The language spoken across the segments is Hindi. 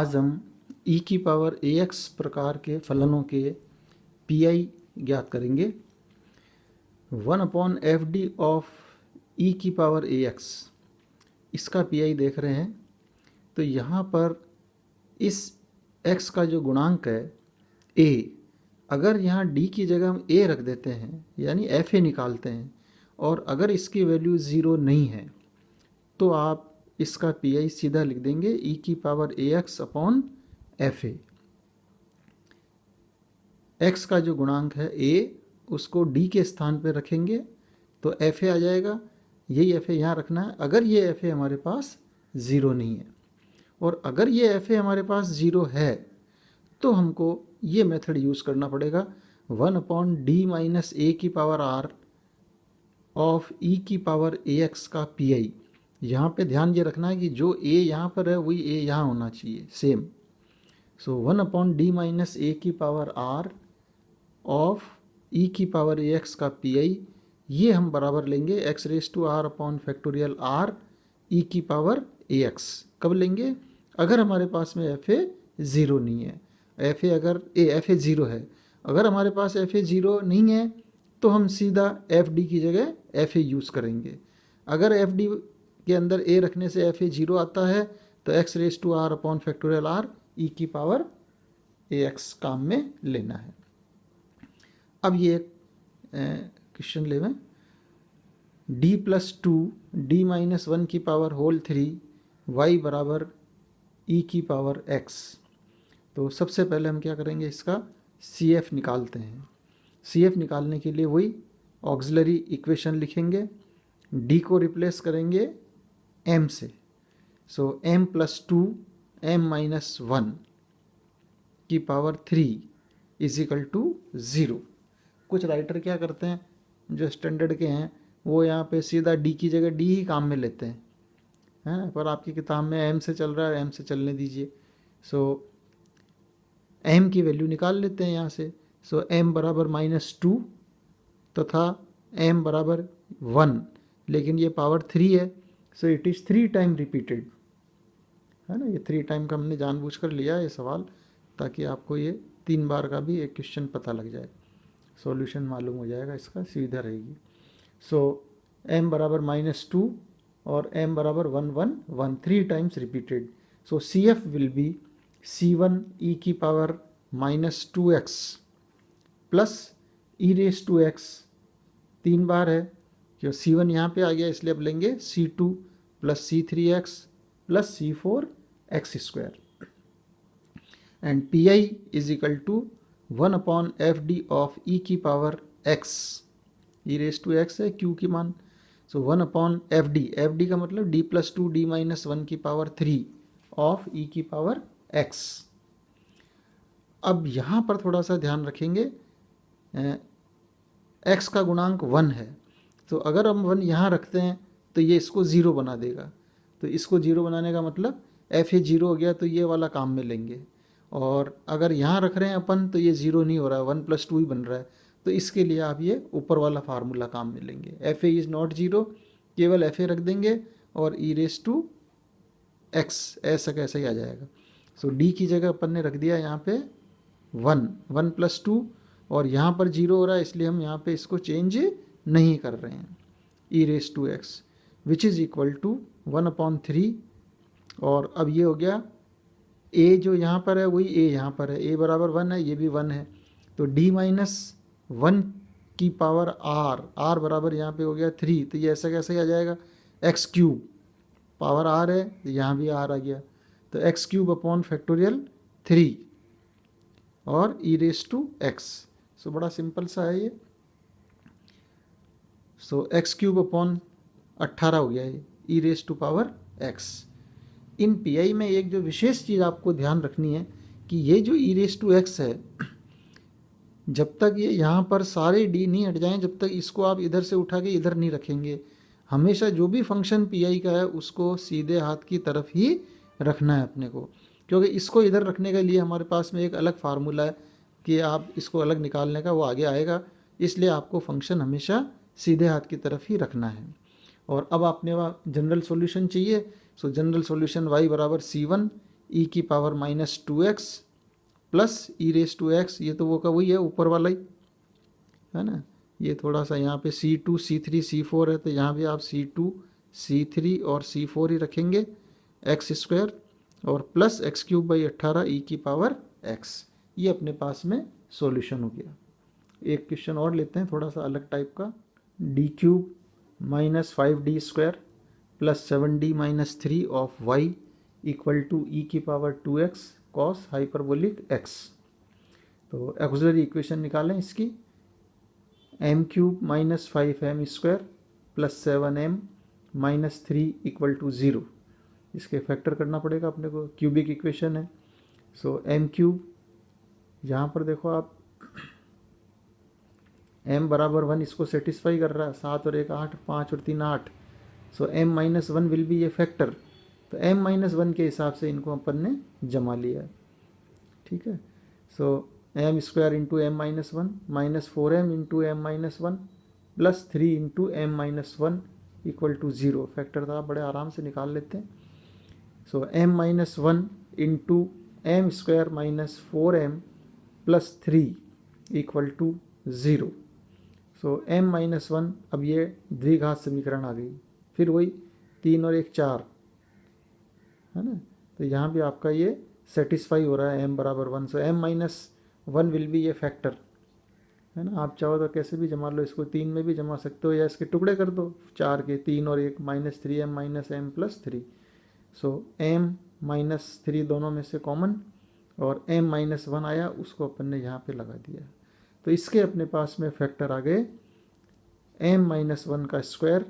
आज हम e की पावर ax प्रकार के फलनों के पीआई ज्ञात करेंगे। 1/fd ऑफ e की पावर ax इसका पीआई देख रहे हैं। तो यहाँ पर इस x का जो गुणांक है a, अगर यहाँ d की जगह हम a रख देते हैं यानी fa निकालते हैं और अगर इसकी वैल्यू 0 नहीं है तो आप इसका पीआई सीधा लिख देंगे e की power ax upon fa। x का जो गुणांक है a उसको d के स्थान पर रखेंगे तो fa आ जाएगा। यही fa यहाँ रखना है। अगर ये fa हमारे पास 0 नहीं है और अगर ये fa हमारे पास 0 है तो हमको ये मेथड यूज़ करना पड़ेगा 1/d माइनस a की पावर r ऑफ e की पावर ax का पीआई। यहाँ पे ध्यान ये रखना है कि जो a यहाँ पर है वही a यहाँ होना चाहिए same. So 1/d minus a की पावर r ऑफ e की पावर ax का पीआई, ये हम बराबर लेंगे x raise to r upon factorial r e की पावर ax। कब लेंगे? अगर हमारे पास में fa 0 नहीं है। fa 0 है। अगर हमारे पास fa 0 नहीं है तो हम सीधा fd की जगह fa यूज़ करेंगे। अगर fd के अंदर a रखने से fa 0 आता है तो x raise to r upon factorial r e की पावर ax काम में लेना है। अब ये क्वेश्चन ले लें, d प्लस 2 d माइनस 1 की पावर होल 3 y बराबर e की पावर x। तो सबसे पहले हम क्या करेंगे, इसका CF निकालते हैं। CF निकालने के लिए वही ऑक्सिलरी इक्वेशन लिखेंगे, d को रिप्लेस करेंगे m से। सो m प्लस 2 m माइनस 1 की पावर 3 इज इक्वल टू 0। कुछ राइटर क्या करते हैं जो स्टैंडर्ड के हैं वो यहाँ पे सीधा d की जगह d ही काम में लेते हैं, है ना। पर आपकी किताब में m से चल रहा है, m से चलने दीजिए। सो m की वैल्यू निकाल लेते हैं यहाँ से। सो m बराबर -2 तथा m बराबर 1, लेकिन ये पावर 3 है। So it is 3 time repeated, है ना। ये 3 टाइम का हमने जानबूझकर लिया है ये सवाल, ताकि आपको ये 3 बार का भी एक क्वेश्चन पता लग जाए, सॉल्यूशन मालूम हो जाएगा, इसका सुविधा रहेगी। सो m बराबर -2 और m बराबर 1 1 1 3 times repeated. So CF will be C1 e की power -2x plus e raise to x 3 बार है, क्यों C1 यहाँ पे आ गया इसलिए अब लेंगे C2 plus C3x plus C4x square. And PI is equal to 1/fd of e की power x, e raise to x है q की मान। सो 1/fd का मतलब d प्लस 2 d माइनस 1 की पावर 3 ऑफ e की पावर x। अब यहाँ पर थोड़ा सा ध्यान रखेंगे, x का गुणांक 1 है, तो अगर हम 1 यहाँ रखते हैं तो ये इसको 0 बना देगा। तो इसको 0 बनाने का मतलब fa 0 हो गया, तो ये वाला काम में लेंगे। और अगर यहाँ रख रहे हैं अपन तो ये 0 नहीं हो रहा है, 1 + 2 ही बन रहा है, तो इसके लिए आप ये ऊपर वाला फार्मूला काम में लेंगे। fa इज़ नॉट 0, केवल fa रख देंगे और e रेज टू x ऐसा कैसा ही आ जाएगा। सो d की जगह अपन ने रख दिया यहाँ पे 1 + 2, और यहाँ पर 0 हो रहा है इसलिए हम यहाँ पे इसको चेंज नहीं कर रहे हैं। e raise to x which is equal to 1/3, और अब ये हो गया a जो यहाँ पर है वही a यहाँ पर है, a बराबर 1 है, ये भी 1 है। तो d माइनस 1 की पावर r बराबर यहाँ पे हो गया 3, तो ये ऐसा कैसे आ जाएगा, x³ पावर r है, यहाँ भी r आ गया, तो x³ अपॉन फैक्टोरियल 3 और e रेज टू x। सो बड़ा सिंपल सा है ये। सो x³ अपॉन 18 हो गया ये, e raise to power x। इन पीआई में एक जो विशेष चीज़ आपको ध्यान रखनी है कि ये जो e रेज टू x है, जब तक ये यहाँ पर सारे d नहीं हट जाएं, जब तक इसको आप इधर से उठा के इधर नहीं रखेंगे। हमेशा जो भी फंक्शन पीआई का है उसको सीधे हाथ की तरफ ही रखना है अपने को, क्योंकि इसको इधर रखने के लिए हमारे पास में एक अलग फार्मूला है कि आप इसको अलग निकालने का, वो आगे आएगा। इसलिए आपको फंक्शन हमेशा सीधे हाथ की तरफ ही रखना है। और अब आपने वहाँ जनरल सॉल्यूशन चाहिए। सो जनरल सॉल्यूशन y बराबर C1 ई की power -2x plus e raise to x, ये तो वो का वही है ऊपर वाला ही है ना। ये थोड़ा सा यहाँ पे C2 C3 C4 है, तो यहाँ भी आप C2 C3 और C4 ही रखेंगे, एक्स स्क्वायर और प्लस x³/18 ई की पावर x। ये अपने पास में सॉल्यूशन हो गया। एक क्वेश्चन और लेते हैं थोड़ा सा अलग टाइप का। d³ -5d² plus 7d-3 of y equal to e की power 2x cos hyperbolic x। तो ऑक्सिलरी इक्वेशन निकालें इसकी। m³ -5m² plus 7m -3 equal to 0। इसके फैक्टर करना पड़ेगा अपने को, क्यूबिक इक्वेशन है। सो m³ यहाँ पर देखो आप m बराबर 1 इसको सेटिस्फाई कर रहा है, 7 और 1 8, 5 और 3 8। सो m-1 विल बी ये फैक्टर, तो m-1 के हिसाब से इनको अपन ने जमा लिया है, ठीक है। So m² into m-1 -4m into m-1 plus 3 into m-1 equal to 0। Factor था बड़े आराम से निकाल लेते हैं। So m-1 into m² -4m plus 3 equal to 0। So m-1, अब ये द्विघात समीकरण आ गई, फिर वही 3 और 1 4 है ना। तो यहाँ भी आपका ये सेटिस्फाई हो रहा है m बराबर 1। सो m-1 विल बी ये फैक्टर है ना। आप चाहो तो कैसे भी जमा लो, इसको 3 में भी जमा सकते हो या इसके टुकड़े कर दो 4 के, 3 और 1 -3m -m प्लस 3। सो m-3 दोनों में से कॉमन और m-1 आया, उसको अपन ने यहाँ पे लगा दिया। तो इसके अपने पास में फैक्टर आ गए m-1 का square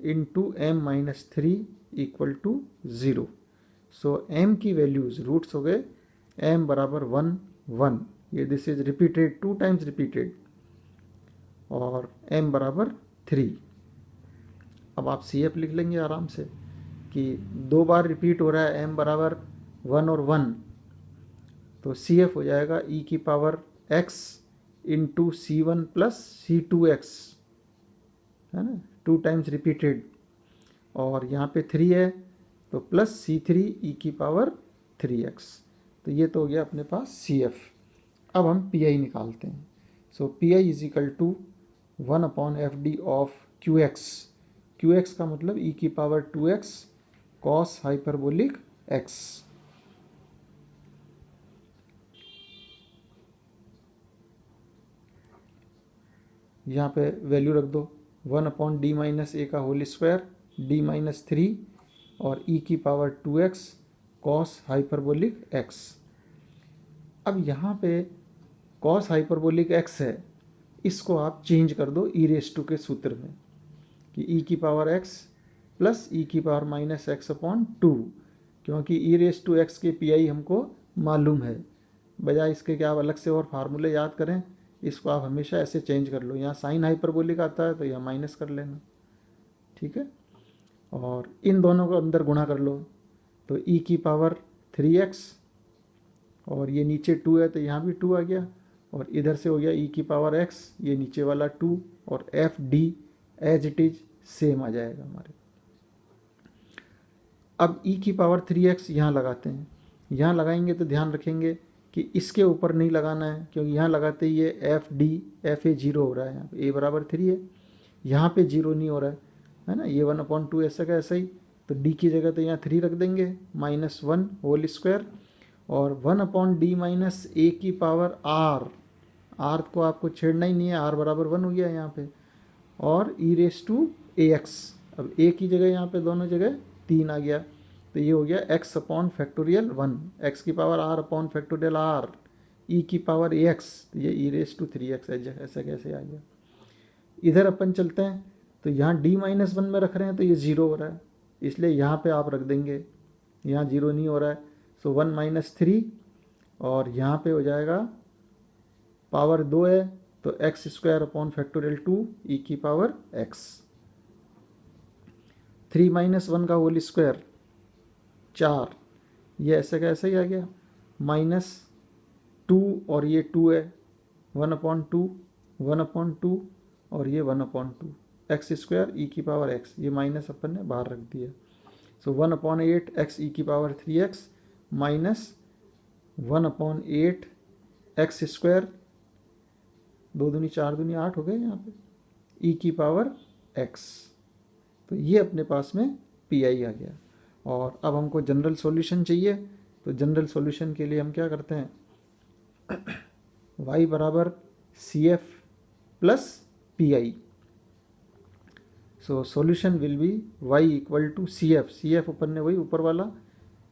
into m-3 equal to 0। So m की वैल्यूज रूट्स हो गए m बराबर 1 1, ये this is repeated 2 times repeated, और m बराबर 3। अब आप CF लिख लेंगे आराम से कि 2 बार रिपीट हो रहा है m बराबर 1 और 1, तो CF हो जाएगा e की power x into C1 plus C2x है ना, 2 टाइम्स रिपीटेड, और यहाँ पे 3 है तो प्लस C3 e की पावर 3x। तो ये तो हो गया अपने पास CF। अब हम PI निकालते हैं। So PI is equal to 1/FD of QX। QX का मतलब e की power 2x cos hyperbolic x। यहाँ पे वैल्यू रख दो 1/d-a का होल स्क्वायर d-3 और e की power 2x cos hyperbolic x। अब यहाँ पे कॉस हाइपरबोलिक x है, इसको आप चेंज कर दो e⁻² के सूत्र में कि e की पावर x प्लस e की पावर -x/2, क्योंकि e⁻x के PI हमको मालूम है। बजाय इसके कि आप अलग से और फार्मूले याद करें, इसको आप हमेशा ऐसे चेंज कर लो। यहाँ साइन हाइपरबोलिक आता है तो यहाँ माइनस कर लेना, ठीक है। और इन दोनों को अंदर गुणा कर लो, तो e की पावर 3x और ये नीचे 2 है तो यहाँ भी 2 आ गया, और इधर से हो गया e की पावर x, ये नीचे वाला 2, और FD as it is same आ जाएगा हमारे। अब e की पावर 3x यहाँ लगाते हैं। यहाँ लगाएंगे तो ध्यान रखेंगे कि इसके ऊपर नहीं लगाना है, क्योंकि यहाँ लगाते ही ये FA 0 हो रहा है, यहाँ पे a बराबर 3 है, यहाँ पे 0 नहीं हो रहा है ना। ये 1/2 ऐसा का ऐसा ही, तो d की जगह तो यहाँ 3 रख देंगे -1 होल स्क्वायर, और 1/d-a की पावर r को आपको छेड़ना ही नहीं है, r बराबर 1 हो गया यहाँ पे, और e⁻ax। अब a की जगह यहाँ पे दोनों जगह 3 आ गया, तो ये हो गया x/1, x की पावर r/r e की पावर ax, तो ये e⁻3x ऐसा कैसे आ गया। इधर अपन चलते हैं, तो यहाँ d-1 में रख रहे हैं तो ये 0 हो रहा है, इसलिए यहाँ पे आप रख देंगे, यहाँ 0 नहीं हो रहा है। सो 1 - 3, और यहाँ पे हो जाएगा पावर 2 है तो x² 2 e की पावर x। 3 - 1 का होल स्क्वायर 4, ये ऐसे का ऐसा ही आ गया, -2 और ये 2 है 1/2 1/2 और ये 1/2 x² e की पावर x, ये माइनस अपन ने बाहर रख दिया। सो 1/8 x e की पावर 3x माइनस 1/8 एक्स स्क्वायर, 2 दूनी 4 दूनी 8 हो गए यहाँ पे, ई की पावर एक्स। तो ये अपने पास में पी आई आ गया। और अब हमको जनरल सॉल्यूशन चाहिए, तो जनरल सॉल्यूशन के लिए हम क्या करते हैं, y बराबर C F plus P I. So solution will be y equal to C F ऊपर ने वही ऊपर वाला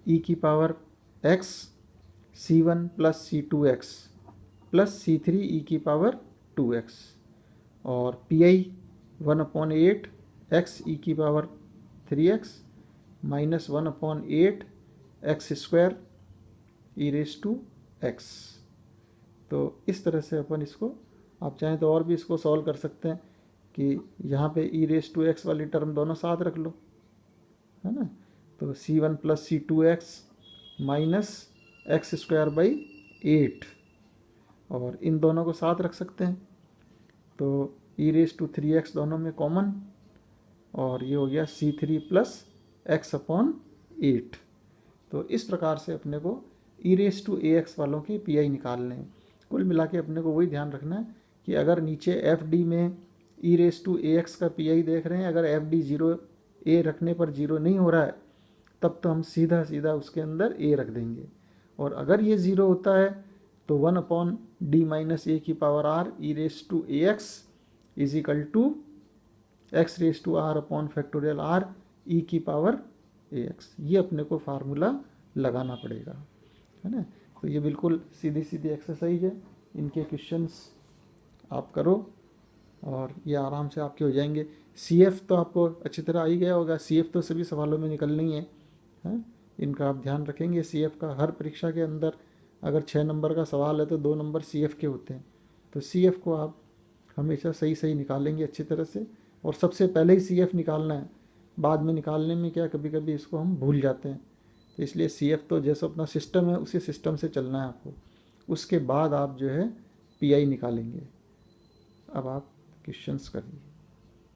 e की power x c1 plus c2x plus c3 e की पावर 2x, और पी आई 1/8 x e की पावर 3x minus 1/8 x square e raise to x. तो इस तरह से अपन इसको, आप चाहें तो और भी इसको सॉल्व कर सकते हैं कि यहाँ पे ई रेस टू एक्स वाली टर्म दोनों साथ रख लो, है ना। तो c1 plus c2x minus x square by 8, और इन दोनों को साथ रख सकते हैं, तो ई रेस टू 3x दोनों में कॉमन, और ये हो गया c3 प्लस x/8। तो इस प्रकार से अपने को ई रेस टू ए एक्स वालों की पी आई निकालने हैं। कुल मिला के अपने को वही ध्यान रखना है कि अगर नीचे एफ डी में ई रेस टू ए एक्स का पी आई देख रहे हैं, अगर एफ डी 0 ए रखने पर 0 नहीं हो रहा है, तब तो हम सीधा सीधा उसके अंदर ए रख देंगे, और अगर ये 0 होता है तो 1/d माइनस ए की power r e raise to a x is equal to x raise to r upon factorial r e की पावर ए एक्स। ये अपने को फार्मूला लगाना पड़ेगा, है ना। तो ये बिल्कुल सीधी सीधी एक्सरसाइज है, इनके क्वेश्चंस आप करो और ये आराम से आपके हो जाएंगे। सी एफ तो आपको अच्छी तरह आ ही गया होगा, सी एफ तो सभी सवालों में निकलनी है, इनका आप ध्यान रखेंगे। सी एफ का हर परीक्षा के अंदर अगर 6 नंबर का सवाल है तो 2 नंबर सी एफ के होते हैं, तो सी एफ को आप हमेशा सही सही निकालेंगे अच्छी तरह से, और सबसे पहले ही सी एफ निकालना है, बाद में निकालने में क्या कभी कभी इसको हम भूल जाते हैं। तो इसलिए सी एफ तो जैसा अपना सिस्टम है उसी सिस्टम से चलना है आपको, उसके बाद आप जो है पी आई निकालेंगे। अब आप क्वेश्चंस करिए।